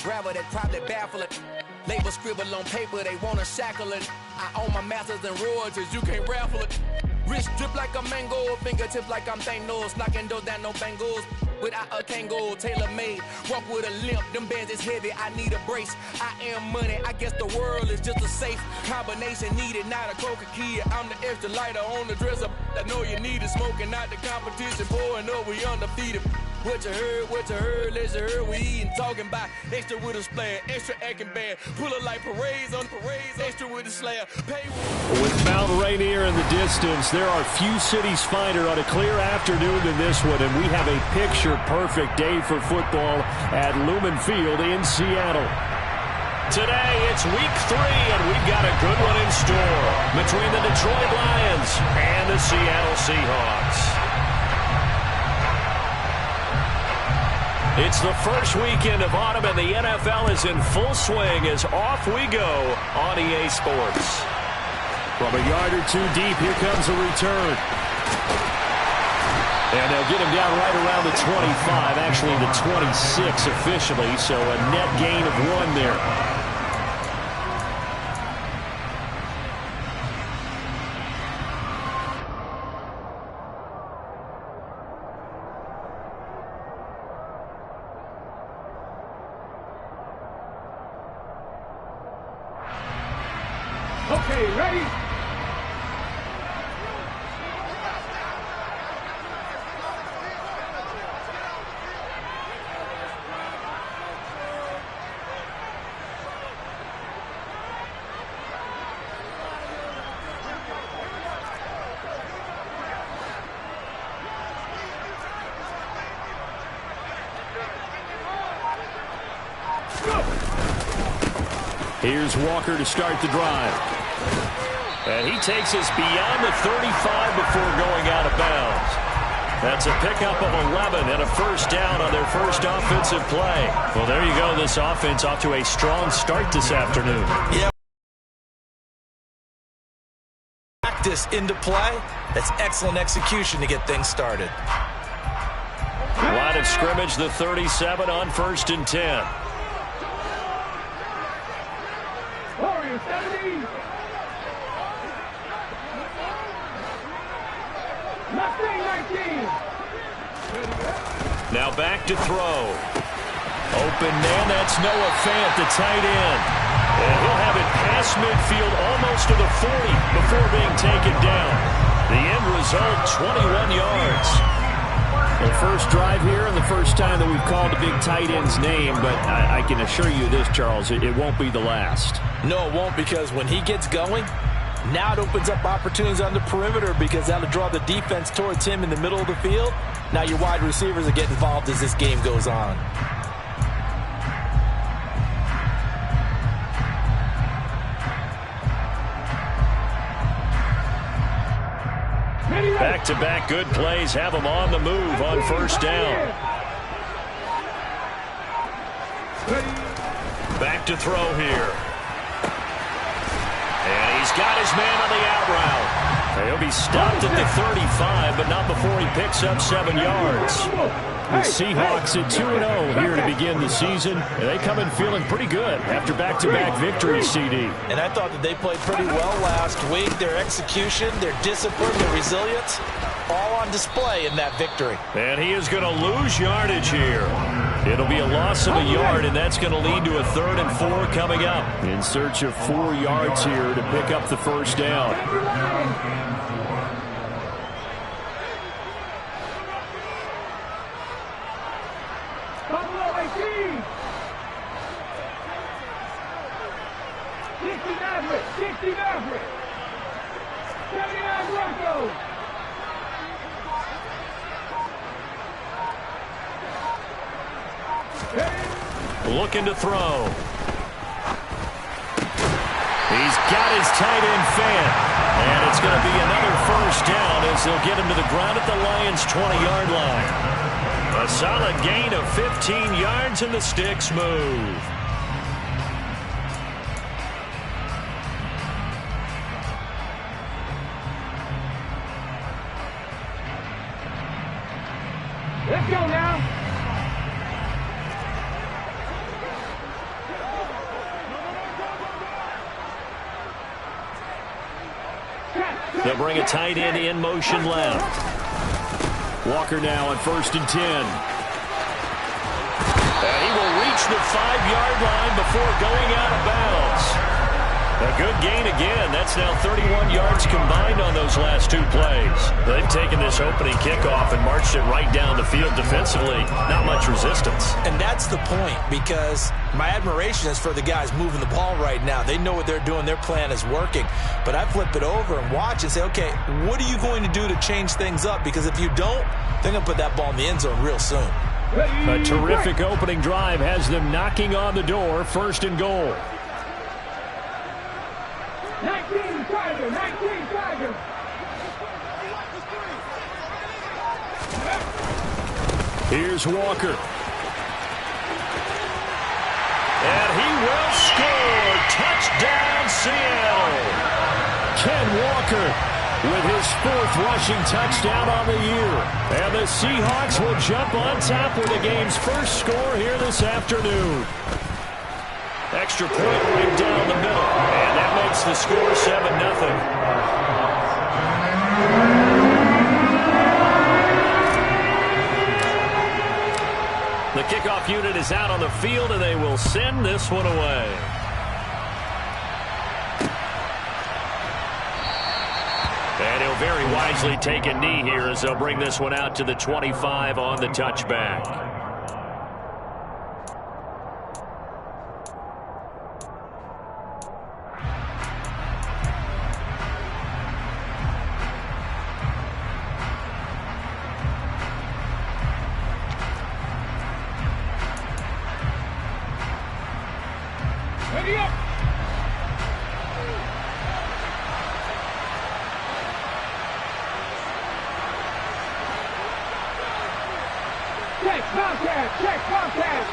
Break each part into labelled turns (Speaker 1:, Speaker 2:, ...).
Speaker 1: Gravel that probably baffle it. Label scribble on paper, they wanna shackle it. I own my masters and royalties, you can't raffle it. Wrist drip like a mango, fingertips like I'm Thanos, knocking those down no bangles. Without a Kango, tailor-made, walk with a limp, them bands is heavy, I need a brace. I am money, I guess the world is just a safe combination needed, not a coca key. I'm the extra lighter on the dresser, I know you need it, smoking out the competition, pouring up, we undefeated. What you heard, let's hear we eatin', talking about extra with a splash, extra acting bad, pull it like parades on parades, extra with a slab, pay.
Speaker 2: With Mount Rainier in the distance, there are few cities finer on a clear afternoon than this one, and we have a picture-perfect day for football at Lumen Field in Seattle. Today, it's week 3, and we've got a good one in store between the Detroit Lions and the Seattle Seahawks. It's the first weekend of autumn, and the NFL is in full swing as off we go on EA Sports. From a yard or two deep, here comes a return. And they'll get him down right around the 25, actually the 26 officially, so a net gain of 1 there.
Speaker 3: Okay, ready?
Speaker 2: Here's Walker to start the drive. And he takes us beyond the 35 before going out of bounds. That's a pickup of 11 and a first down on their first offensive play. Well, there you go. This offense off to a strong start this afternoon.
Speaker 4: Yeah. Practice into play. That's excellent execution to get things started.
Speaker 2: Line of scrimmage, the 37 on 1st and 10.
Speaker 3: Warriors 70.
Speaker 2: Now back to throw. Open man, that's Noah Fant, the tight end. And he'll have it past midfield almost to the 40 before being taken down. The end result, 21 yards. The first drive here and the first time that we've called a big tight end's name, but I can assure you this, Charles, it won't be the last.
Speaker 4: No, it won't, because when he gets going, now it opens up opportunities on the perimeter because that'll draw the defense towards him in the middle of the field. Now your wide receivers are getting involved as this game goes on.
Speaker 2: Back-to-back good plays have them on the move on first down. Back to throw here. And he's got his man on the out route. He'll be stopped at the 35, but not before he picks up 7 yards. The Seahawks at 2-0 here to begin the season. And they come in feeling pretty good after back-to-back victories, CD.
Speaker 4: And I thought that they played pretty well last week. Their execution, their discipline, their resilience, all on display in that victory.
Speaker 2: And he is going to lose yardage here. It'll be a loss of a yard, and that's going to lead to a 3rd and 4 coming up. In search of 4 yards here to pick up the first down. Looking to throw. He's got his tight end Fant. And it's going to be another first down as they'll get him to the ground at the Lions' 20-yard line. A solid gain of 15 yards and the sticks move.
Speaker 3: Let's go now.
Speaker 2: They'll bring a tight end in motion left. Walker now on 1st and 10. And he will reach the 5-yard line before going out of bounds. A good gain again. That's now 31 yards combined on those last 2 plays. They've taken this opening kickoff and marched it right down the field defensively. Not much resistance.
Speaker 4: And that's the point, because my admiration is for the guys moving the ball right now. They know what they're doing. Their plan is working. But I flip it over and watch and say, okay, what are you going to do to change things up? Because if you don't, they're going to put that ball in the end zone real soon.
Speaker 2: A terrific opening drive has them knocking on the door. 1st and goal.
Speaker 3: 19 Tiger, 19 Tiger.
Speaker 2: Here's Walker. And he will score. Touchdown, Seattle. Ken Walker with his 4th rushing touchdown on the year. And the Seahawks will jump on top with the game's first score here this afternoon. Extra point right down the middle. And that makes the score 7-0. The kickoff unit is out on the field, and they will send this one away. And he'll very wisely take a knee here as they'll bring this one out to the 25 on the touchback.
Speaker 3: Ready up. Check contact, check contact.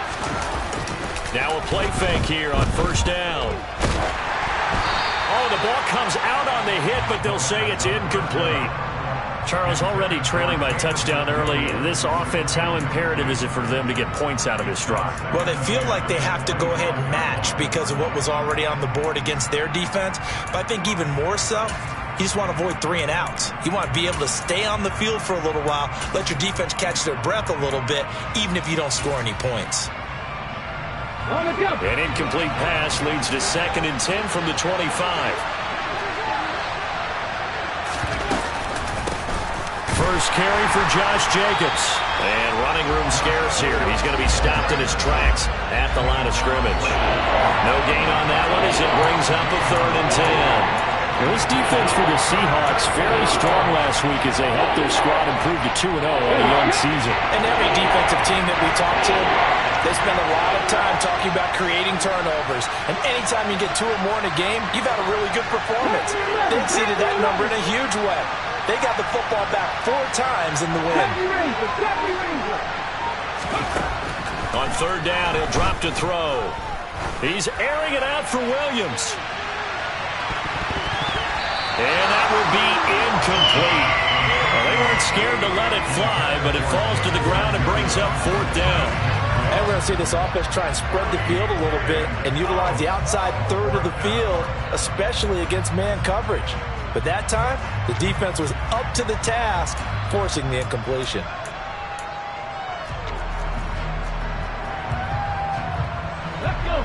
Speaker 2: Now a play fake here on 1st down. Oh, the ball comes out on the hit, but they'll say it's incomplete. Charles, already trailing by touchdown early. This offense, how imperative is it for them to get points out of this drive?
Speaker 4: Well, they feel like they have to go ahead and match because of what was already on the board against their defense. But I think even more so, you just want to avoid 3 and outs. You want to be able to stay on the field for a little while, let your defense catch their breath a little bit, even if you don't score any points.
Speaker 2: An incomplete pass leads to 2nd and 10 from the 25. First carry for Josh Jacobs. And running room scarce here. He's going to be stopped in his tracks at the line of scrimmage. No gain on that one as it brings up a 3rd and 10. This defense for the Seahawks very strong last week as they helped their squad improve to 2-0 on a young season.
Speaker 4: And every defensive team that we talk to, they spend a lot of time talking about creating turnovers. And anytime you get 2 or more in a game, you've had a really good performance. They exceeded that number in a huge way. They got the football back 4 times in the win.
Speaker 2: On 3rd down, he'll drop to throw. He's airing it out for Williams. And that will be incomplete. Well, they weren't scared to let it fly, but it falls to the ground and brings up 4th down.
Speaker 4: And we're going to see this offense try and spread the field a little bit and utilize the outside 3rd of the field, especially against man coverage. But that time, the defense was up to the task, forcing the incompletion.
Speaker 3: Let's go.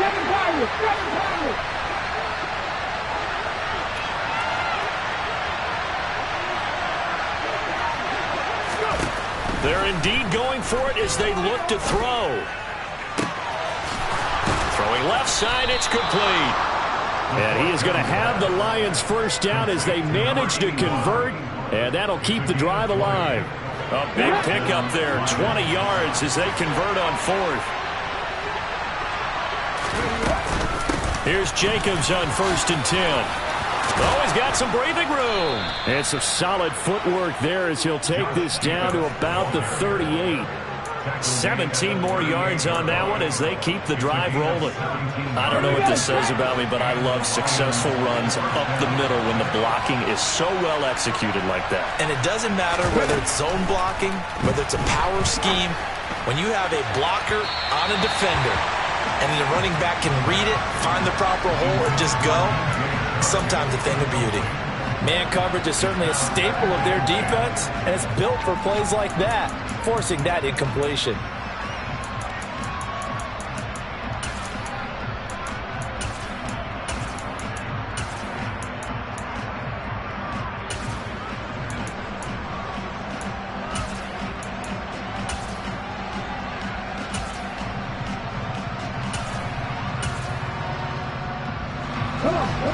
Speaker 3: Seven Tigers.
Speaker 2: They're indeed going for it as they look to throw. Throwing left side, it's complete. And he is going to have the Lions 1st down as they manage to convert, and that'll keep the drive alive. A big pickup there, 20 yards as they convert on 4th. Here's Jacobs on 1st and 10. Oh, he's got some breathing room. And some solid footwork there as he'll take this down to about the 38. 17 more yards on that one as they keep the drive rolling. I don't know what this says about me, but I love successful runs up the middle when the blocking is so well executed like that.
Speaker 4: And it doesn't matter whether it's zone blocking, whether it's a power scheme. When you have a blocker on a defender and the running back can read it, find the proper hole, and just go, sometimes a thing of beauty.
Speaker 5: Man coverage is certainly a staple of their defense, and it's built for plays like that, forcing that incompletion.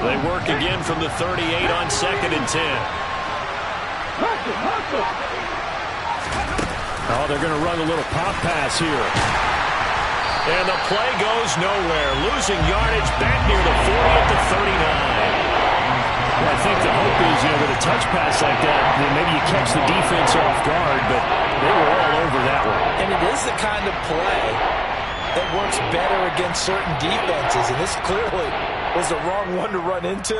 Speaker 2: They work again from the 38 on 2nd and 10. Oh, they're going to run a little pop pass here. And the play goes nowhere. Losing yardage back near the 40 at the 39. Well, I think the hope is, with a touch pass like that, maybe you catch the defense off guard, but they were all over that one.
Speaker 4: And it is the kind of play that works better against certain defenses, and this clearly was the wrong one to run into.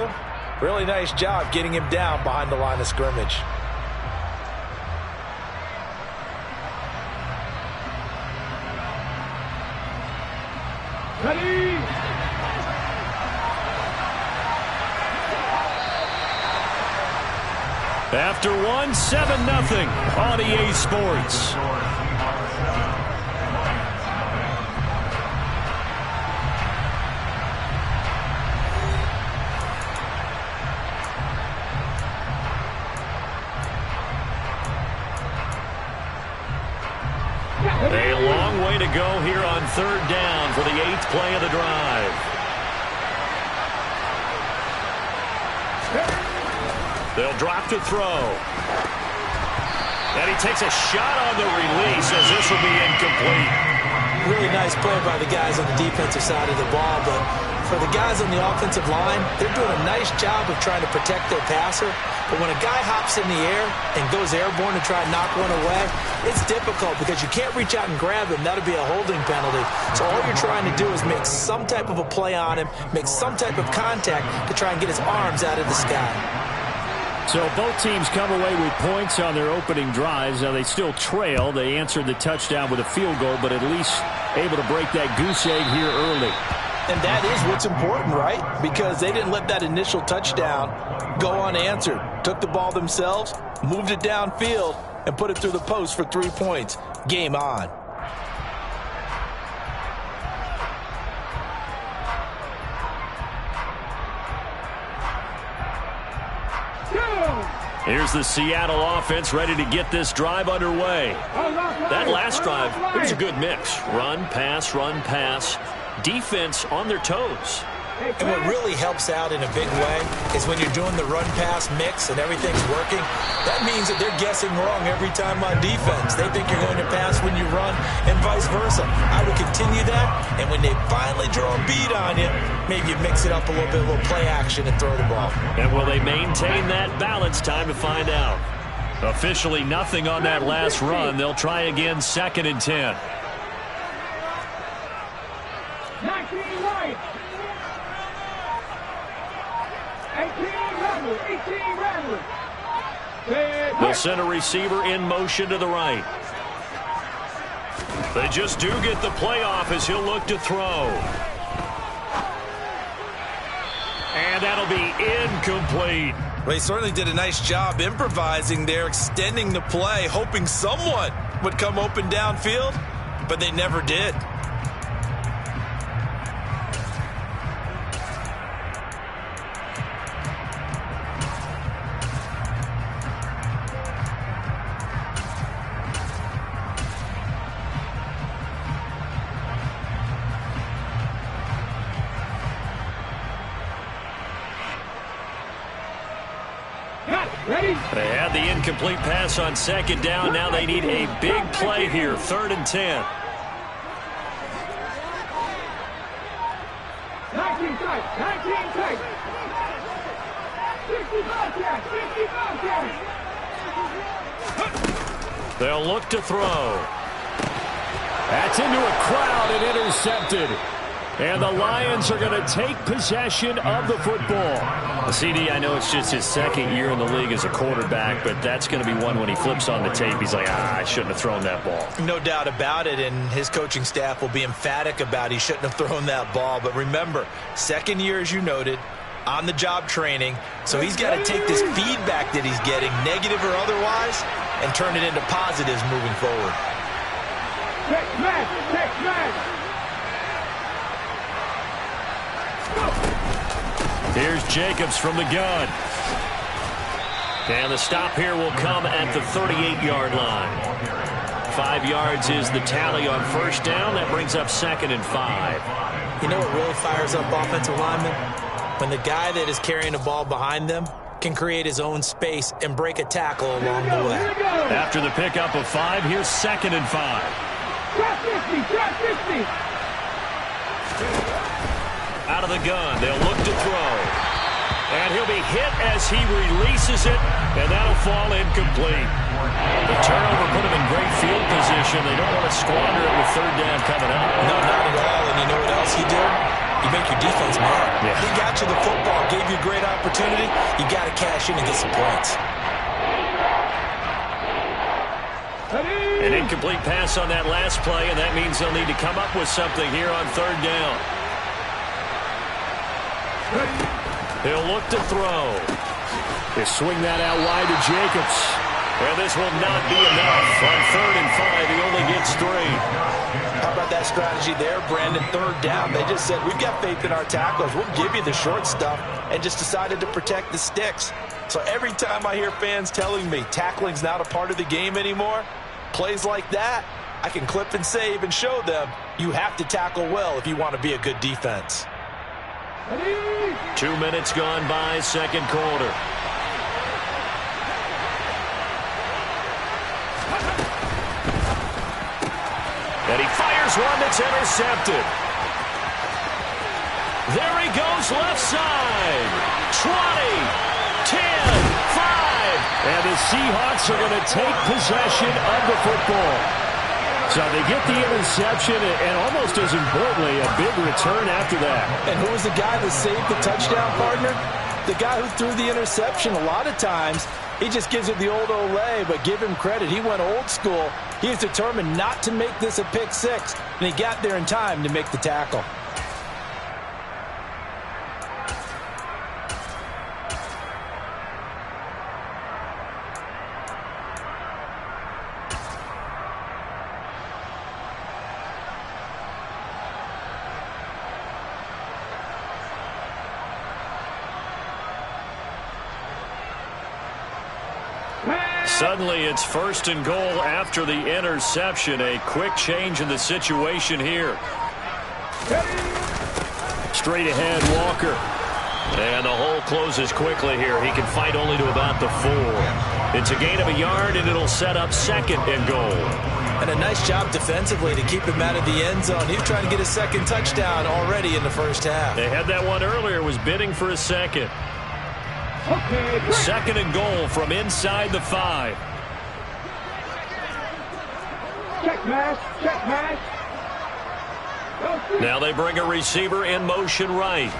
Speaker 4: Really nice job getting him down behind the line of scrimmage.
Speaker 3: Ready?
Speaker 2: After one, 7-0 on EA Sports. A long way to go here on 3rd down for the 8th play of the drive. They'll drop to throw. And he takes a shot on the release as this will be incomplete.
Speaker 4: Really nice play by the guys on the defensive side of the ball, but for the guys on the offensive line, they're doing a nice job of trying to protect their passer. But when a guy hops in the air and goes airborne to try and knock one away, it's difficult because you can't reach out and grab him. That'll be a holding penalty. So all you're trying to do is make some type of a play on him, make some type of contact to try and get his arms out of the sky.
Speaker 2: So both teams come away with points on their opening drives. Now they still trail. They answered the touchdown with a field goal, but at least able to break that goose egg here early.
Speaker 4: And that is what's important, right? Because they didn't let that initial touchdown go unanswered. Took the ball themselves, moved it downfield, and put it through the post for 3 points. Game on.
Speaker 2: Here's the Seattle offense ready to get this drive underway. That last drive, it was a good mix. Run, pass. Defense on their toes.
Speaker 4: And what really helps out in a big way is when you're doing the run-pass mix and everything's working, that means that they're guessing wrong every time on defense. They think you're going to pass when you run and vice versa. I would continue that, and when they finally draw a bead on you, maybe you mix it up a little bit, a little play action and throw the ball.
Speaker 2: And will they maintain that balance? Time to find out. Officially nothing on that last run. They'll try again 2nd and 10.
Speaker 3: 19 right. 18 Rattler.
Speaker 2: They'll send a receiver in motion to the right. They just do get the play off as he'll look to throw. And that'll be incomplete.
Speaker 4: Well, he certainly did a nice job improvising there, extending the play, hoping someone would come open downfield, but they never did.
Speaker 2: They had the incomplete pass on 2nd down. Now they need a big play here. 3rd and 10.
Speaker 3: 19 tight. 55 catch.
Speaker 2: They'll look to throw. That's into a crowd and intercepted. And the Lions are going to take possession of the football.
Speaker 6: CD, I know it's just his second year in the league as a quarterback, but that's going to be one when he flips on the tape. He's like, I shouldn't have thrown that ball.
Speaker 4: No doubt about it, and his coaching staff will be emphatic about he shouldn't have thrown that ball. But remember, second year, as you noted, on-the-job training, so he's got to take this feedback that he's getting, negative or otherwise, and turn it into positives moving forward.
Speaker 3: Check match.
Speaker 2: Here's Jacobs from the gun. And the stop here will come at the 38-yard line. 5 yards is the tally on first down. That brings up 2nd and 5.
Speaker 4: You know what really fires up offensive linemen? When the guy that is carrying the ball behind them can create his own space and break a tackle along the way.
Speaker 2: After the pickup of 5, here's 2nd and 5.
Speaker 3: Drop 50.
Speaker 2: Out of the gun, they'll look to throw. And he'll be hit as he releases it, and that'll fall incomplete. The turnover put him in great field position. They don't want to squander it with 3rd down coming up.
Speaker 4: No, not at all. And you know what else he did? You make your defense mad.
Speaker 2: Yeah.
Speaker 4: He got you the football, gave you a great opportunity. You got to cash in and get some points.
Speaker 2: An incomplete pass on that last play, and that means they'll need to come up with something here on 3rd down. He'll look to throw. They swing that out wide to Jacobs. And this will not be enough. On 3rd and 5, he only gets 3.
Speaker 4: How about that strategy there, Brandon? 3rd down. They just said, we've got faith in our tacklers. We'll give you the short stuff, and just decided to protect the sticks. So every time I hear fans telling me tackling's not a part of the game anymore, plays like that, I can clip and save and show them you have to tackle well if you want to be a good defense.
Speaker 2: 2 minutes gone by, 2nd quarter. And he fires one that's intercepted. There he goes left side. 20, 10, 5. And the Seahawks are going to take possession of the football. So they get the interception, and almost as importantly, a big return after that.
Speaker 5: And who was the guy that saved the touchdown, partner? The guy who threw the interception. A lot of times, he just gives it the old Olay, but give him credit. He went old school. He is determined not to make this a pick 6, and he got there in time to make the tackle.
Speaker 2: Suddenly, it's 1st and goal after the interception. A quick change in the situation here. Straight ahead, Walker. And the hole closes quickly here. He can fight only to about the 4. It's a gain of a yard, and it'll set up 2nd and goal.
Speaker 4: And a nice job defensively to keep him out of the end zone. He was trying to get a 2nd touchdown already in the first half.
Speaker 2: They had that one earlier, was bidding for a 2nd. 2nd and goal from inside the 5.
Speaker 3: Check match.
Speaker 2: Now they bring a receiver in motion right.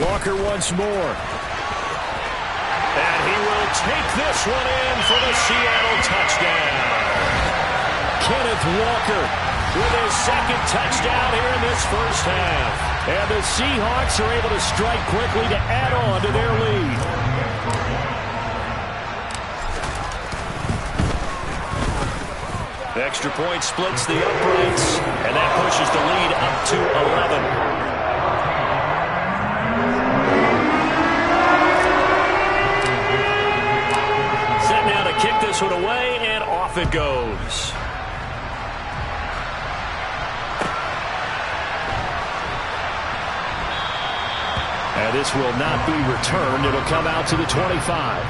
Speaker 2: Walker once more. And he will take this one in for the Seattle touchdown. Kenneth Walker with his 2nd touchdown here in this first half. And the Seahawks are able to strike quickly to add on to their lead. Extra point splits the uprights, and that pushes the lead up to 11. Set now to kick this one away, and off it goes. And this will not be returned. It'll come out to the 25.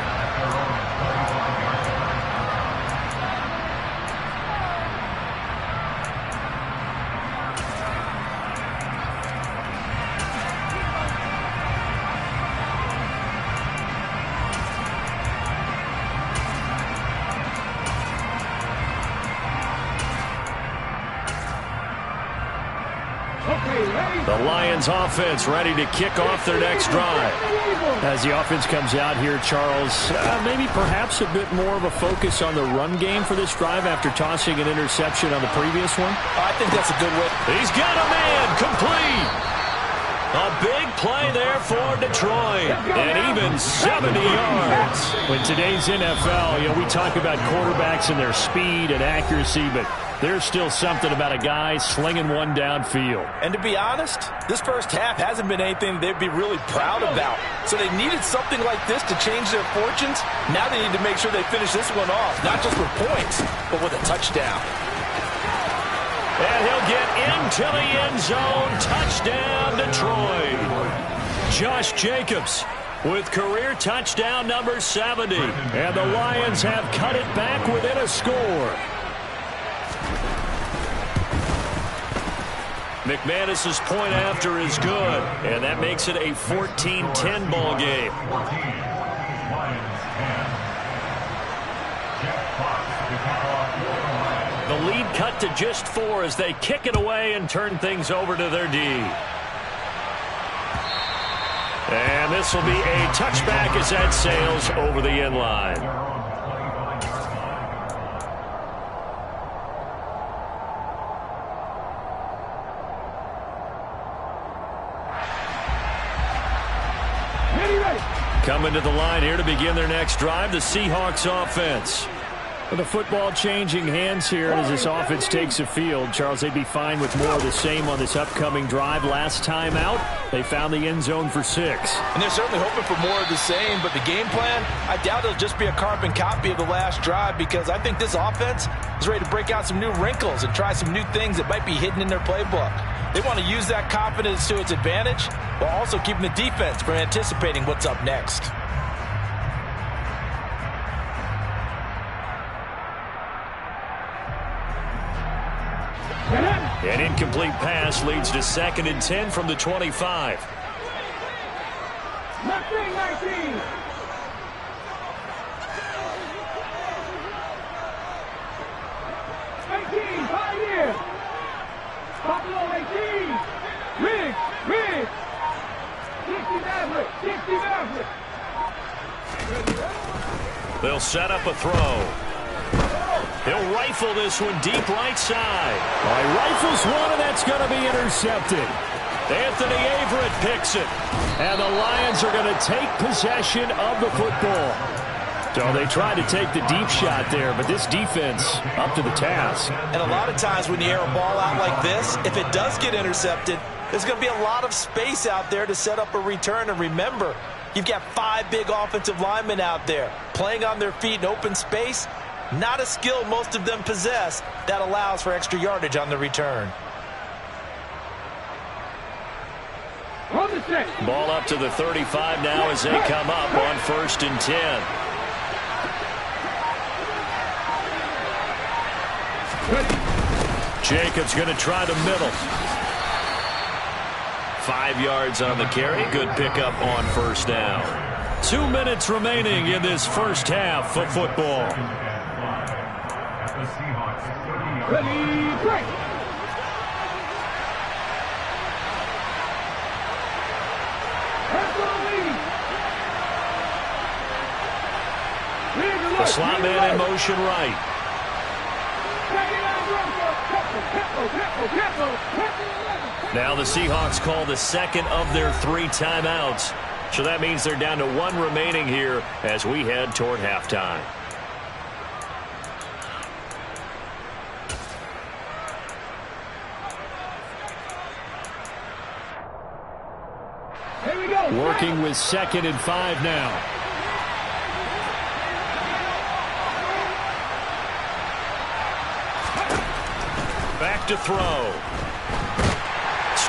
Speaker 2: The Lions offense ready to kick off their next drive.
Speaker 6: As the offense comes out here, Charles, maybe perhaps a bit more of a focus on the run game for this drive after tossing an interception on the previous one?
Speaker 5: I think that's a good way.
Speaker 2: He's got a man complete. A big play there for Detroit, and even 70 yards.
Speaker 6: In today's NFL, we talk about quarterbacks and their speed and accuracy, but there's still something about a guy slinging one downfield.
Speaker 5: And to be honest, this first half hasn't been anything they'd be really proud about. So they needed something like this to change their fortunes. Now they need to make sure they finish this one off, not just with points, but with a touchdown.
Speaker 2: And he'll get into the end zone. Touchdown, Detroit. Josh Jacobs with career touchdown number 70. And the Lions have cut it back within a score. McManus's point after is good. And that makes it a 14-10 ball game. The lead cut to just 4 as they kick it away and turn things over to their D. And this will be a touchback as that sails over the end line. Coming to the line here to begin their next drive, the Seahawks offense.
Speaker 6: With the football changing hands here as this offense takes the field, Charles, they'd be fine with more of the same on this upcoming drive. Last time out, they found the end zone for 6.
Speaker 5: And they're certainly hoping for more of the same, but the game plan, I doubt it'll just be a carbon copy of the last drive, because I think this offense is ready to break out some new wrinkles and try some new things that might be hidden in their playbook. They want to use that confidence to its advantage while also keeping the defense from anticipating what's up next.
Speaker 2: An incomplete pass leads to 2nd and 10 from the 25.
Speaker 3: 19. Pioneer. Buffalo 18. Riggs. 60 Maverick.
Speaker 2: They'll set up a throw. He'll rifle this one deep right side.
Speaker 6: He rifles one, and that's going to be intercepted.
Speaker 2: Anthony Averett picks it.
Speaker 6: And the Lions are going to take possession of the football. So they tried to take the deep shot there, but this defense up to the task.
Speaker 5: And a lot of times when you air a ball out like this, if it does get intercepted, there's going to be a lot of space out there to set up a return. And remember, you've got 5 big offensive linemen out there playing on their feet in open space. Not a skill most of them possess that allows for extra yardage on the return.
Speaker 2: Ball up to the 35 now as they come up on 1st and 10. Jacobs going to try the middle. 5 yards on the carry. Good pickup on 1st down. 2 minutes remaining in this first half of football.
Speaker 3: Ready, break.
Speaker 2: The slot man in motion right. Now the Seahawks call the 2nd of their 3 timeouts. So that means they're down to 1 remaining here as we head toward halftime.
Speaker 6: Working with 2nd and 5 now.
Speaker 2: Back to throw.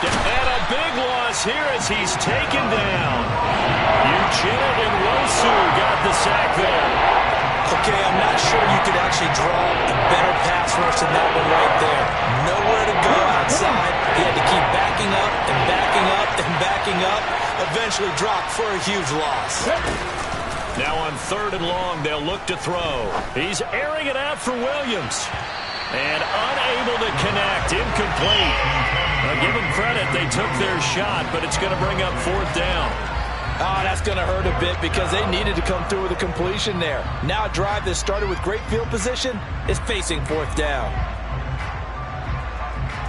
Speaker 2: And a big loss here as he's taken down. Uchenna Nwosu got the sack there.
Speaker 4: Okay, I'm not sure you could actually draw a better pass rush than that one right there. Nowhere to go outside. He had to keep backing up and backing up and backing up. Eventually dropped for a huge loss.
Speaker 2: Now on 3rd and long, they'll look to throw. He's airing it out for Williams. And unable to connect. Incomplete. Now, give them credit. They took their shot, but it's going to bring up 4th down.
Speaker 5: Oh, that's going to hurt a bit because they needed to come through with a completion there. Now a drive that started with great field position is facing 4th down.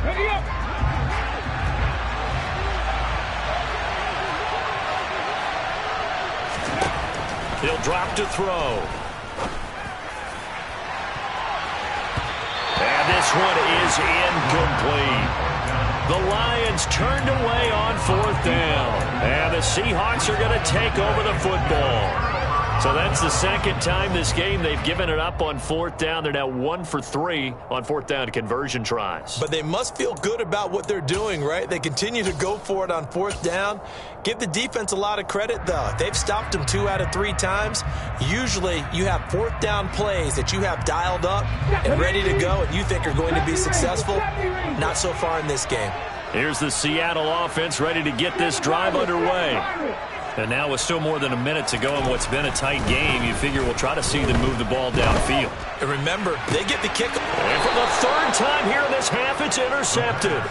Speaker 3: Ready up.
Speaker 2: He'll drop to throw. And this one is incomplete. The Lions turned away on 4th down. And the Seahawks are going to take over the football. So that's the second time this game they've given it up on 4th down. They're now 1 for 3 on 4th down conversion tries.
Speaker 4: But they must feel good about what they're doing, right? They continue to go for it on 4th down. Give the defense a lot of credit, though. They've stopped them 2 out of 3 times. Usually you have 4th down plays that you have dialed up and ready to go and you think are going to be successful. Not so far in this game.
Speaker 2: Here's the Seattle offense ready to get this drive underway. And now with still more than a minute to go in what's been a tight game, you figure we'll try to see them move the ball downfield.
Speaker 4: And remember, they get the kick.
Speaker 2: And for the 3rd time here in this half, it's intercepted.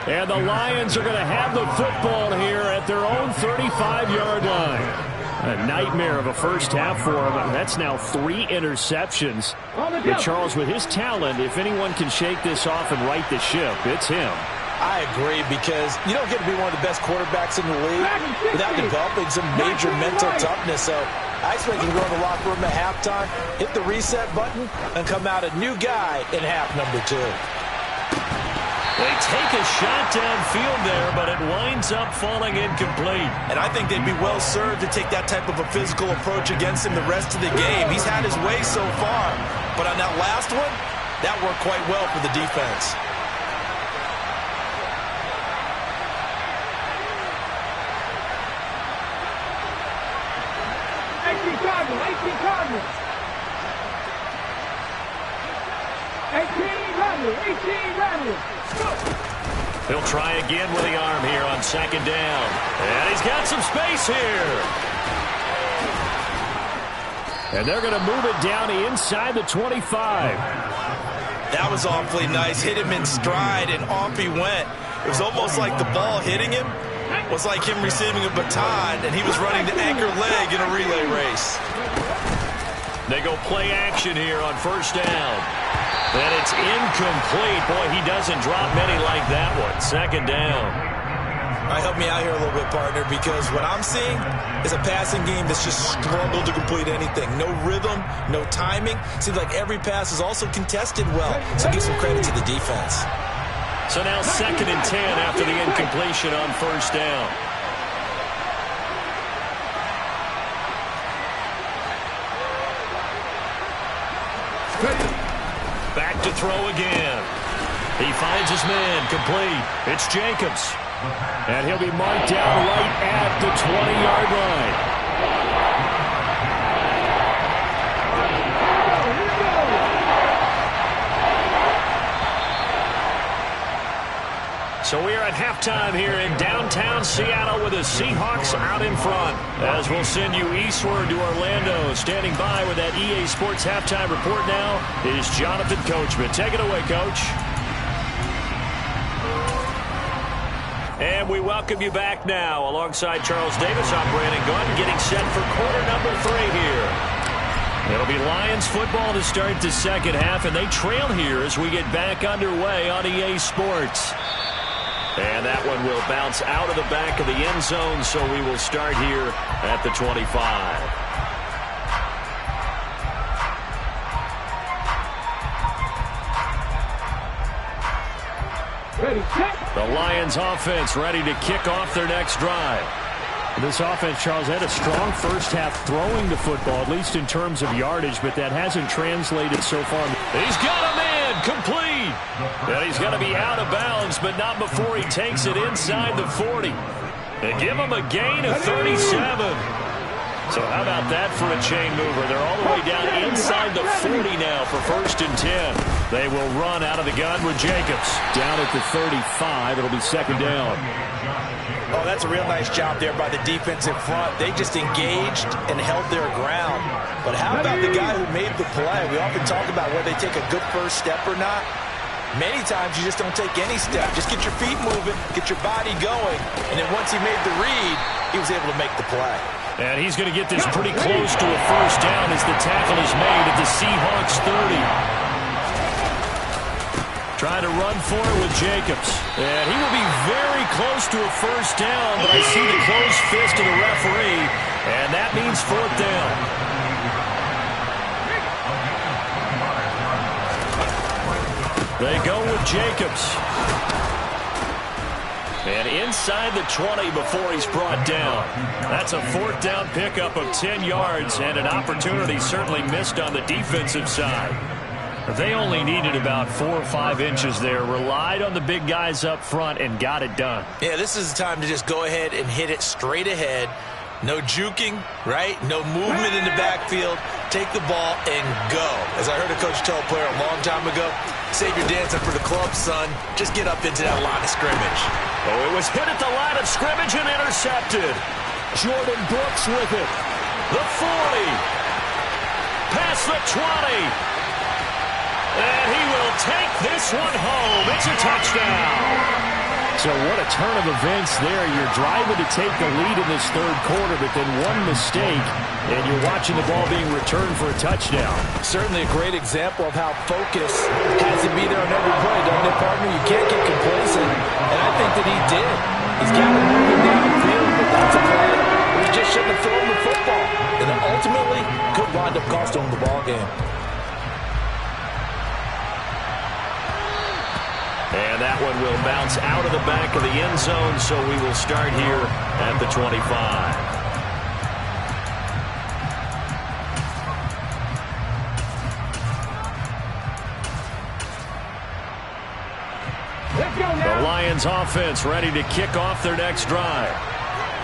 Speaker 2: And the Lions are going to have the football here at their own 35-yard line. A nightmare of a first half for them. That's now 3 interceptions. But Charles, with his talent, if anyone can shake this off and right the ship, it's him.
Speaker 5: I agree, because you don't get to be one of the best quarterbacks in the league without developing some major mental toughness. So I expect him to go in the locker room at halftime, hit the reset button, and come out a new guy in half number 2.
Speaker 2: They take a shot downfield there, but it winds up falling incomplete.
Speaker 4: And I think they'd be well served to take that type of a physical approach against him the rest of the game. He's had his way so far, but on that last one, that worked quite well for the defense.
Speaker 3: 18 Cardinals. 18 Randall.
Speaker 2: He'll try again with the arm here on 2nd down. And he's got some space here. And they're going to move it down inside the 25.
Speaker 4: That was awfully nice. Hit him in stride, and off he went. It was almost like the ball hitting him was like him receiving a baton, and he was running the anchor leg in a relay race.
Speaker 2: They go play action here on 1st down. And it's incomplete. Boy, he doesn't drop many like that one. 2nd down.
Speaker 4: All right, help me out here a little bit, partner, because what I'm seeing is a passing game that's just struggled to complete anything. No rhythm, no timing. Seems like every pass is also contested well, so give some credit to the defense.
Speaker 2: So now 2nd and 10 after the incompletion on 1st down. Back to throw again. He finds his man, complete. It's Jacobs. And he'll be marked down right at the 20-yard line. So we are at halftime here in downtown Seattle with the Seahawks out in front. As we'll send you eastward to Orlando. Standing by with that EA Sports halftime report now is Jonathan Coachman. Take it away, Coach. And we welcome you back now. Alongside Charles Davis, I'm Brandon Gunn, getting set for quarter number 3 here. It'll be Lions football to start the second half, and they trail here as we get back underway on EA Sports. And that one will bounce out of the back of the end zone, so we will start here at the 25.
Speaker 3: Ready, set.
Speaker 2: The Lions offense ready to kick off their next drive.
Speaker 6: This offense, Charles, had a strong first half throwing the football, at least in terms of yardage, but that hasn't translated so far.
Speaker 2: He's got a man, complete. And he's going to be out of bounds, but not before he takes it inside the 40. And give him a gain of 37. So how about that for a chain mover? They're all the way down inside the 40 now for 1st and 10.
Speaker 6: They will run out of the gun with Jacobs. Down at the 35, it'll be second down.
Speaker 5: Oh, that's a real nice job there by the defensive front. They just engaged and held their ground. But how about the guy who made the play? We often talk about whether they take a good first step or not. Many times you just don't take any step. Just get your feet moving, get your body going, and then once he made the read, he was able to make the play.
Speaker 6: And he's going to get this pretty close to a first down as the tackle is made at the Seahawks 30. Trying to run for it with Jacobs. And he will be very close to a first down, but I see the closed fist of the referee, and that means fourth down. They go with Jacobs. And inside the 20 before he's brought down. That's a fourth down pickup of 10 yards and an opportunity certainly missed on the defensive side. They only needed about 4 or 5 inches there, relied on the big guys up front, and got it done.
Speaker 4: Yeah, this is the time to just go ahead and hit it straight ahead. No juking, right? No movement in the backfield. Take the ball and go. As I heard a coach tell a player a long time ago, save your dancing for the club, son. Just get up into that line of scrimmage.
Speaker 6: Oh, it was hit at the line of scrimmage and intercepted. Jordan Brooks with it. The 40. Past the 20. And he will take this one home. It's a touchdown. So what a turn of events there. You're driving to take the lead in this third quarter, but then one mistake, and you're watching the ball being returned for a touchdown.
Speaker 5: Certainly a great example of how focus has to be there on every play, doesn't it, partner? You can't get complacent, and I think that he did. He's got him moving downfield, but that's a play where he just shouldn't have thrown the football. And then ultimately could wind up costing him the ball game.
Speaker 6: And that one will bounce out of the back of the end zone, so we will start here at the 25. The Lions offense ready to kick off their next drive.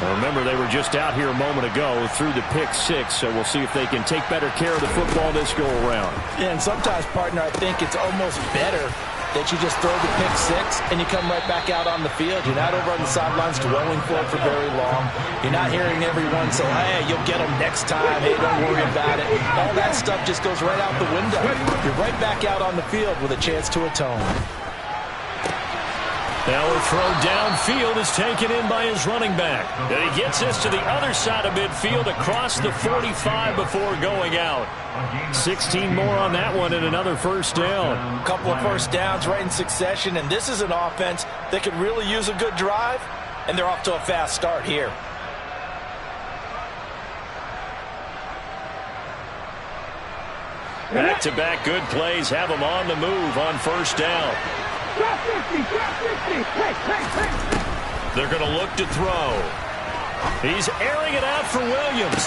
Speaker 6: Now remember, they were just out here a moment ago through the pick 6, so we'll see if they can take better care of the football this go around.
Speaker 5: Yeah, and sometimes, partner, I think it's almost better that you just throw the pick 6 and you come right back out on the field. You're not over on the sidelines dwelling for it for very long. You're not hearing everyone say, hey, you'll get them next time. Hey, don't worry about it. All that stuff just goes right out the window. You're right back out on the field with a chance to atone.
Speaker 6: Now a throw downfield is taken in by his running back. And he gets this to the other side of midfield across the 45 before going out. 16 more on that one and another first down.
Speaker 5: A couple of first downs right in succession, and this is an offense that could really use a good drive, and they're off to a fast start here.
Speaker 6: Back-to-back good plays have them on the move on first down.
Speaker 3: Drop 50, drop 50. Hey.
Speaker 6: They're going to look to throw. He's airing it out for Williams.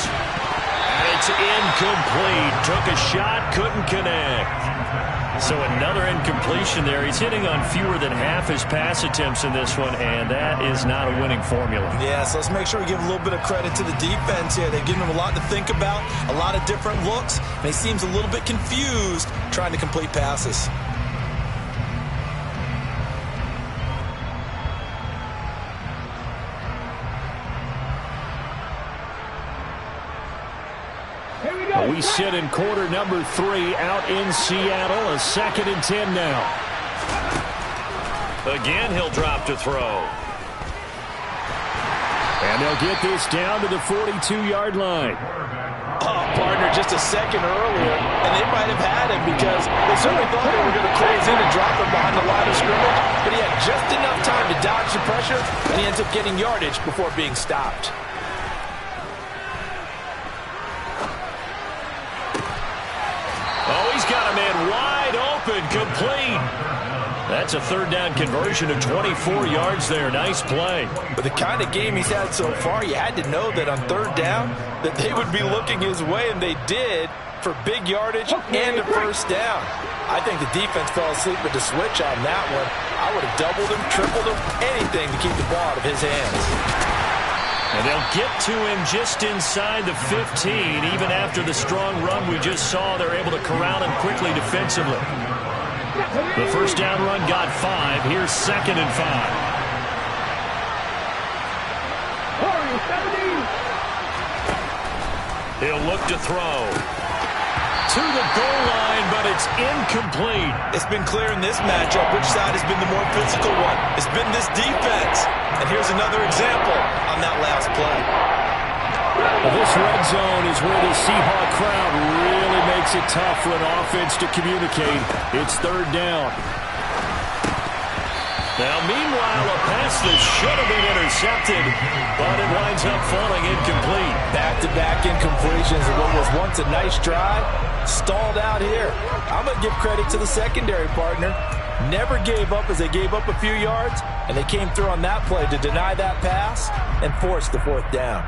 Speaker 6: And it's incomplete. Took a shot, couldn't connect. So another incompletion there. He's hitting on fewer than half his pass attempts in this one, and that is not a winning formula.
Speaker 4: Yeah, so let's make sure we give a little bit of credit to the defense here. They've given him a lot to think about, a lot of different looks, and he seems a little bit confused trying to complete passes.
Speaker 6: We sit in quarter number 3 out in Seattle. A 2nd and 10 now. Again, he'll drop to throw. And they'll get this down to the 42-yard line.
Speaker 5: Oh, partner, just a second earlier, and they might have had him because they certainly thought they were going to close in and drop him behind the line of scrimmage, but he had just enough time to dodge the pressure, and he ends up getting yardage before being stopped.
Speaker 6: Oh, he's got a man wide open, complete. That's a third down conversion of 24 yards there. Nice play.
Speaker 5: But the kind of game he's had so far, you had to know that on third down that they would be looking his way, and they did for big yardage and a first down. I think the defense fell asleep at the switch on that one. I would have doubled him, tripled him, anything to keep the ball out of his hands.
Speaker 6: And they'll get to him just inside the 15. Even after the strong run we just saw, they're able to corral him quickly defensively.
Speaker 2: The first down run got 5. Here's 2nd and 5. He'll look to throw. To the goal line, but it's incomplete.
Speaker 4: It's been clear in this matchup which side has been the more physical one. It's been this defense. And here's another example on that last play.
Speaker 2: Well, this red zone is where the Seahawk crowd really makes it tough for an offense to communicate. It's 3rd down. Now, meanwhile, a pass that should have been intercepted, but it winds up falling incomplete.
Speaker 5: Back-to-back incompletions of what was once a nice drive, stalled out here. I'm going to give credit to the secondary partner. Never gave up as they gave up a few yards, and they came through on that play to deny that pass and force the 4th down.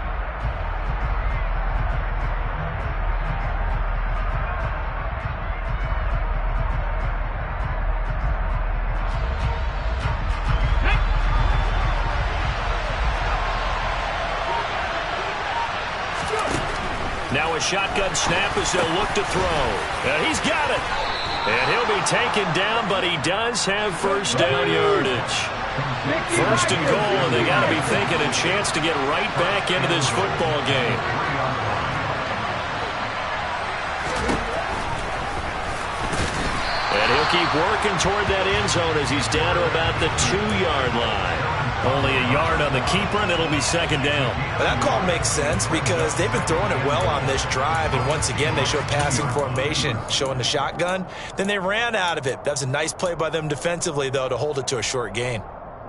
Speaker 2: Now a shotgun snap as they'll look to throw. He's got it. And he'll be taken down, but he does have first down yardage. 1st and goal, and they got to be thinking a chance to get right back into this football game. And he'll keep working toward that end zone as he's down to about the 2-yard line. Only a yard on the keeper, and it'll be 2nd down.
Speaker 4: But that call makes sense because they've been throwing it well on this drive, and once again they show passing formation, showing the shotgun. Then they ran out of it. That's a nice play by them defensively, though, to hold it to a short gain.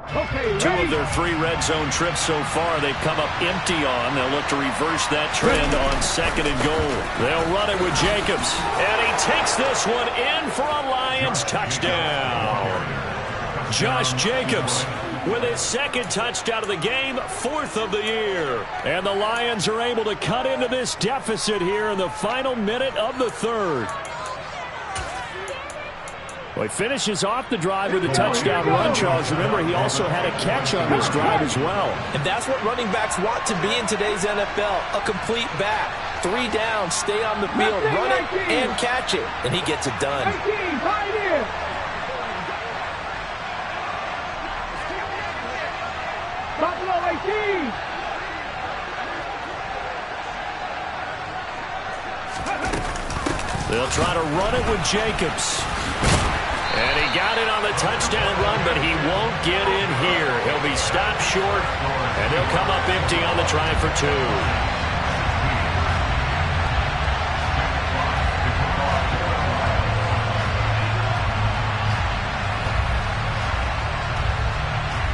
Speaker 2: 2 of their 3 red zone trips so far they've come up empty on. They'll look to reverse that trend on 2nd and goal. They'll run it with Jacobs. And he takes this one in for a Lions touchdown. Josh Jacobs with his 2nd touchdown of the game, 4th of the year. And the Lions are able to cut into this deficit here in the final minute of the 3rd. Well, he finishes off the drive with a touchdown run, Charles. Remember, he also had a catch on this drive as well.
Speaker 5: And that's what running backs want to be in today's NFL, a complete back. 3 down, stay on the field, run it and catch it, and he gets it done.
Speaker 3: Buffalo 18!
Speaker 2: They'll try to run it with Jacobs. And he got it on the touchdown run, but he won't get in here. He'll be stopped short, and he'll come up empty on the try for 2.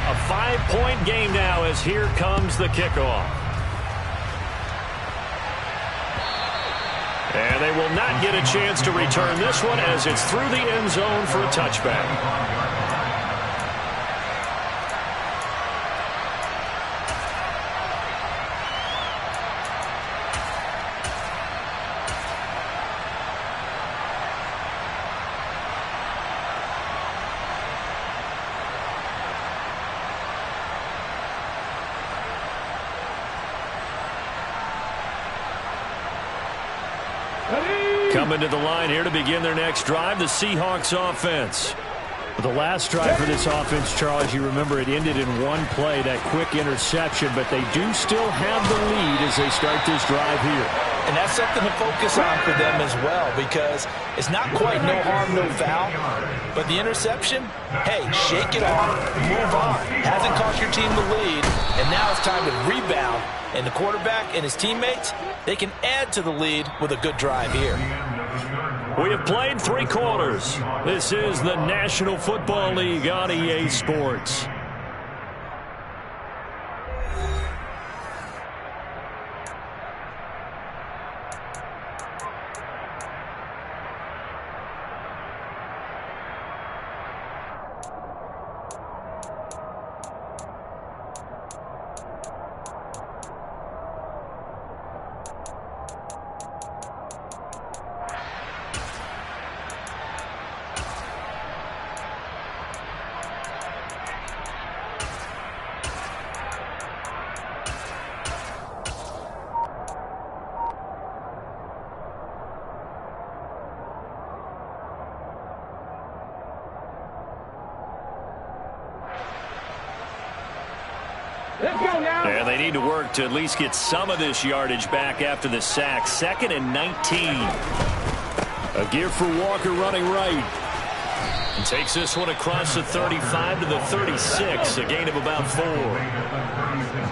Speaker 2: A 5-point game now as here comes the kickoff. And they will not get a chance to return this one as it's through the end zone for a touchback. Coming to the line here to begin their next drive, the Seahawks offense. The last drive for this offense, Charles, you remember it ended in one play, that quick interception, but they do still have the lead as they start this drive here.
Speaker 5: And that's something to focus on for them as well, because it's not quite no harm, no foul, but the interception, hey, shake it off, move on. Hasn't cost your team the lead, and now it's time to rebound. And the quarterback and his teammates, they can add to the lead with a good drive here.
Speaker 2: We have played 3 quarters. This is the National Football League on EA Sports. And they need to work to at least get some of this yardage back after the sack. 2nd and 19. A give for Walker running right. And takes this one across the 35 to the 36. A gain of about 4.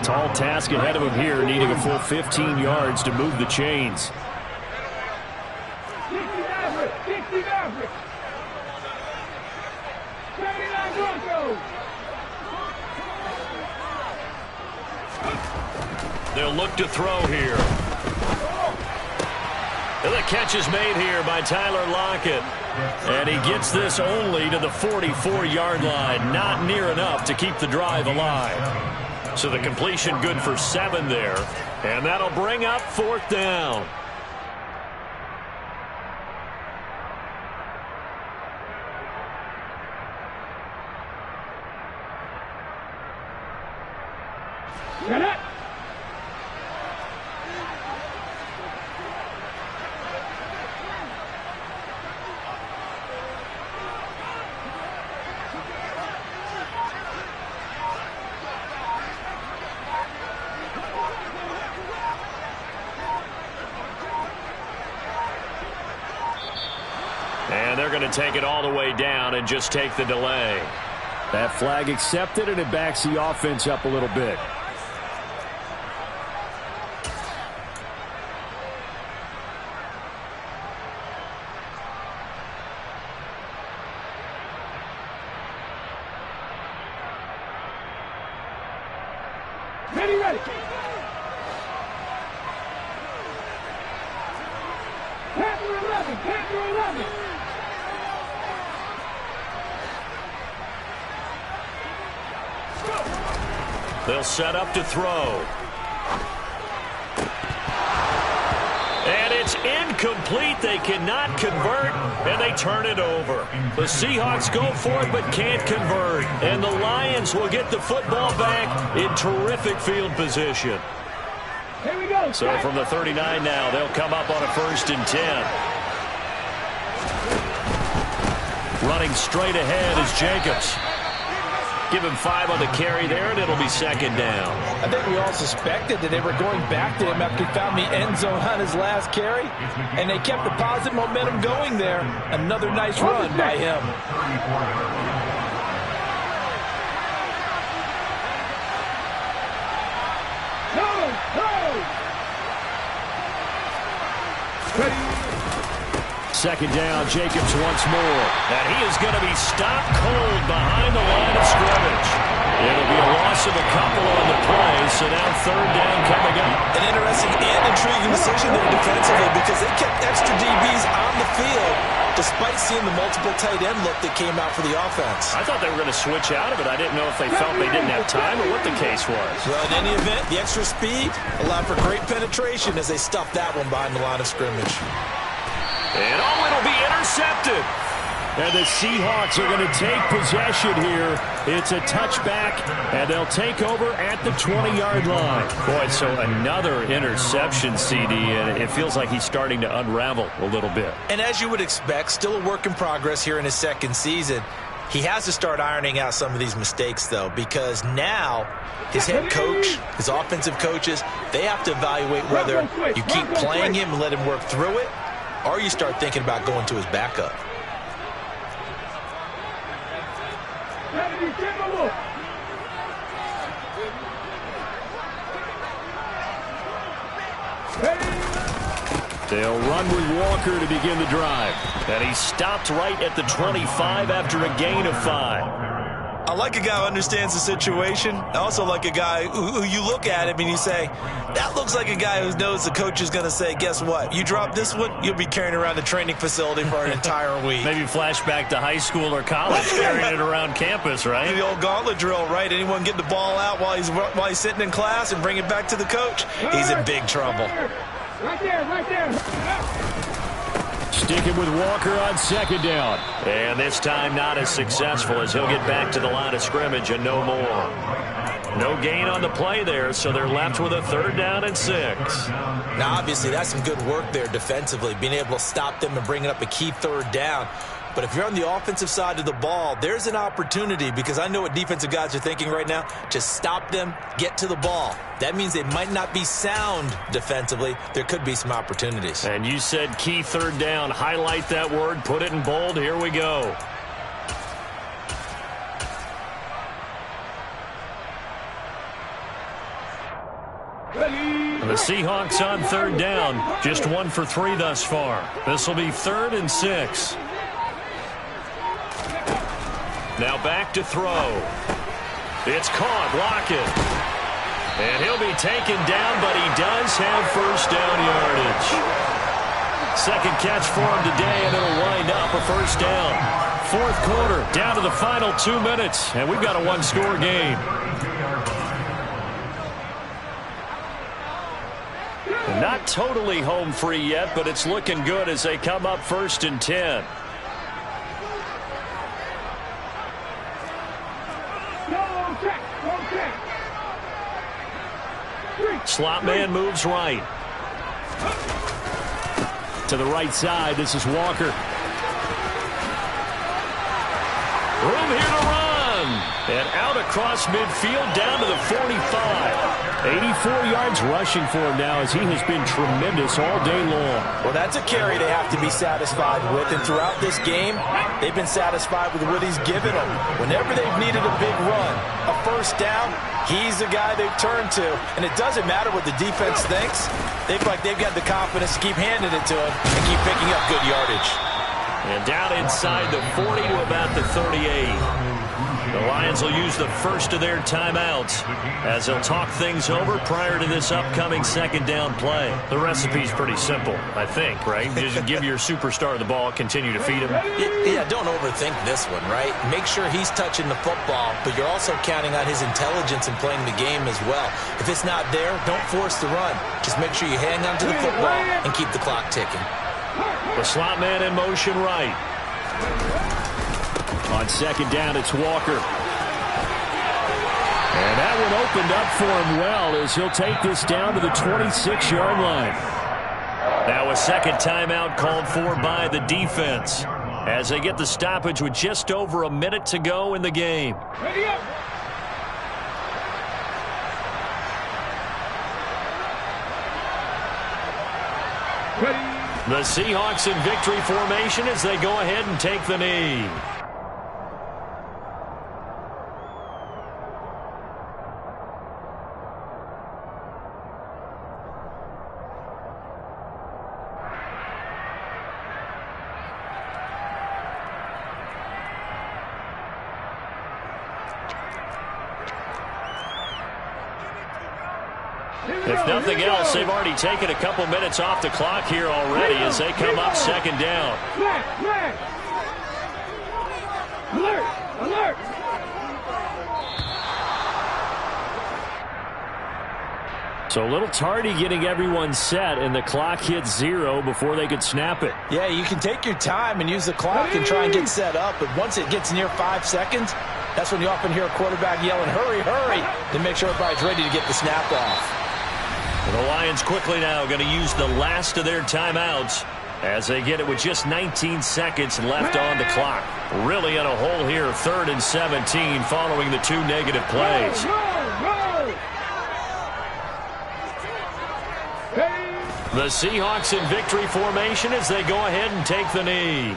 Speaker 2: Tall task ahead of him here, needing a full 15 yards to move the chains.
Speaker 3: 60 Maverick. 79 Broncos.
Speaker 2: They'll look to throw here. And the catch is made here by Tyler Lockett. And he gets this only to the 44-yard line. Not near enough to keep the drive alive. So the completion good for 7 there. And that'll bring up 4th down.
Speaker 3: Get it.
Speaker 2: And they're going to take it all the way down and just take the delay.
Speaker 6: That flag accepted, and it backs the offense up a little bit.
Speaker 3: Ready, ready. Panther 11, Panther 11.
Speaker 2: They'll set up to throw. And it's incomplete. They cannot convert, and they turn it over. The Seahawks go for it but can't convert. And the Lions will get the football back in terrific field position.
Speaker 3: Here we go.
Speaker 2: So from the 39 now, they'll come up on a 1st and 10. Running straight ahead is Jacobs. Give him 5 on the carry there, and it'll be 2nd down.
Speaker 5: I think we all suspected that they were going back to him after he found the end zone on his last carry, and they kept the positive momentum going there. Another nice run by him.
Speaker 2: Second down, Jacobs once more. And he is going to be stopped cold behind the line of scrimmage. It'll be a loss of a couple on the play, so now 3rd down coming up.
Speaker 4: An interesting and intriguing decision there defensively because they kept extra DBs on the field despite seeing the multiple tight end look that came out for the offense.
Speaker 2: I thought they were going to switch out of it. I didn't know if they felt they didn't have time or what the case was.
Speaker 4: Well, in any event, the extra speed allowed for great penetration as they stuffed that one behind the line of scrimmage.
Speaker 2: And it'll be intercepted. And the Seahawks are going to take possession here. It's a touchback, and they'll take over at the 20-yard line. Boy, so another interception, CD, and it feels like he's starting to unravel a little bit.
Speaker 4: And as you would expect, still a work in progress here in his 2nd season. He has to start ironing out some of these mistakes, though, because now his head coach, his offensive coaches, they have to evaluate whether you keep playing him and let him work through it, or you start thinking about going to his backup.
Speaker 2: They'll run with Walker to begin the drive. And he stopped right at the 25 after a gain of 5.
Speaker 4: I like a guy who understands the situation. I also like a guy who you look at him and you say, that looks like a guy who knows the coach is going to say, guess what? You drop this one, you'll be carrying around the training facility for an entire week.
Speaker 2: Maybe flashback to high school or college, carrying it around campus, right?
Speaker 4: The old gauntlet drill, right? Anyone get the ball out while he's sitting in class and bring it back to the coach? He's in big trouble.
Speaker 3: Right there, right there.
Speaker 2: Sticking with Walker on 2nd down. And this time not as successful as he'll get back to the line of scrimmage and no more. No gain on the play there, so they're left with a 3rd down and 6.
Speaker 4: Now, obviously, that's some good work there defensively, being able to stop them and bring it up a key 3rd down. But if you're on the offensive side of the ball, there's an opportunity, because I know what defensive guys are thinking right now. Just stop them, get to the ball. That means they might not be sound defensively. There could be some opportunities.
Speaker 2: And you said key third down. Highlight that word, put it in bold. Here we go. The Seahawks on third down. Just 1 for 3 thus far. This will be 3rd and 6. Now back to throw. It's caught. Lockett. And he'll be taken down, but he does have first down yardage. Second catch for him today, and it'll wind up a first down. 4th quarter, down to the final 2 minutes, and we've got a 1-score game. Not totally home free yet, but it's looking good as they come up 1st and 10. Slot man moves right. To the right side, this is Walker. Room here to run. And out across midfield down to the 45. 84 yards rushing for him now as he has been tremendous all day long.
Speaker 5: Well, that's a carry they have to be satisfied with. And throughout this game, they've been satisfied with what he's given them. Whenever they've needed a big run, a first down, he's the guy they've turned to. And it doesn't matter what the defense thinks. They feel like they've got the confidence to keep handing it to him and keep picking up good yardage.
Speaker 2: And down inside the 40 to about the 38. The Lions will use the first of their timeouts as they'll talk things over prior to this upcoming second down play. The recipe's pretty simple, I think, right? Just give your superstar the ball, continue to feed him.
Speaker 4: Yeah, don't overthink this one, right? Make sure he's touching the football, but you're also counting on his intelligence in playing the game as well. If it's not there, don't force the run. Just make sure you hang on to the football and keep the clock ticking.
Speaker 2: The slot man in motion right. On second down, it's Walker. And that one opened up for him well as he'll take this down to the 26-yard line. Now a second timeout called for by the defense as they get the stoppage with just over a minute to go in the game.
Speaker 3: Ready up.
Speaker 2: The Seahawks in victory formation as they go ahead and take the knee. If nothing else, they've already taken a couple minutes off the clock here already as they come up second down.
Speaker 3: Flag. Alert.
Speaker 2: So a little tardy getting everyone set, and the clock hits 0 before they could snap it.
Speaker 5: Yeah, you can take your time and use the clock and try and get set up, but once it gets near 5 seconds, that's when you often hear a quarterback yelling, hurry, to make sure everybody's ready to get the snap off.
Speaker 2: And the Lions quickly now going to use the last of their timeouts as they get it with just 19 seconds left on the clock. Really in a hole here, 3rd and 17 following the 2 negative plays. The Seahawks in victory formation as they go ahead and take the knee.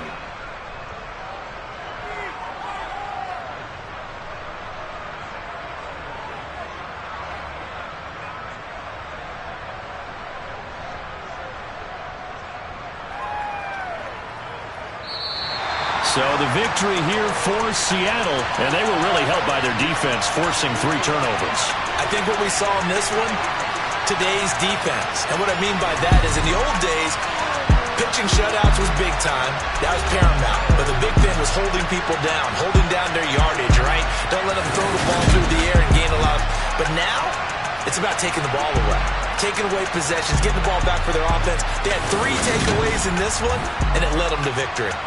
Speaker 2: So the victory here for Seattle, and they were really helped by their defense, forcing 3 turnovers.
Speaker 4: I think what we saw in this one, today's defense. And what I mean by that is in the old days, pitching shutouts was big time. That was paramount. But the big thing was holding people down, holding down their yardage, right? Don't let them throw the ball through the air and gain a lot. But now, it's about taking the ball away. Taking away possessions, getting the ball back for their offense. They had 3 takeaways in this one, and it led them to victory.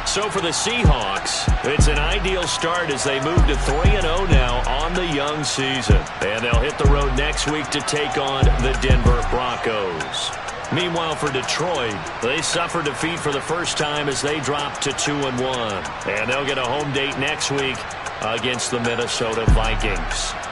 Speaker 2: So for the Seahawks, it's an ideal start as they move to 3-0 now on the young season. And they'll hit the road next week to take on the Denver Broncos. Meanwhile, for Detroit, they suffered defeat for the first time as they dropped to 2-1. And they'll get a home date next week against the Minnesota Vikings.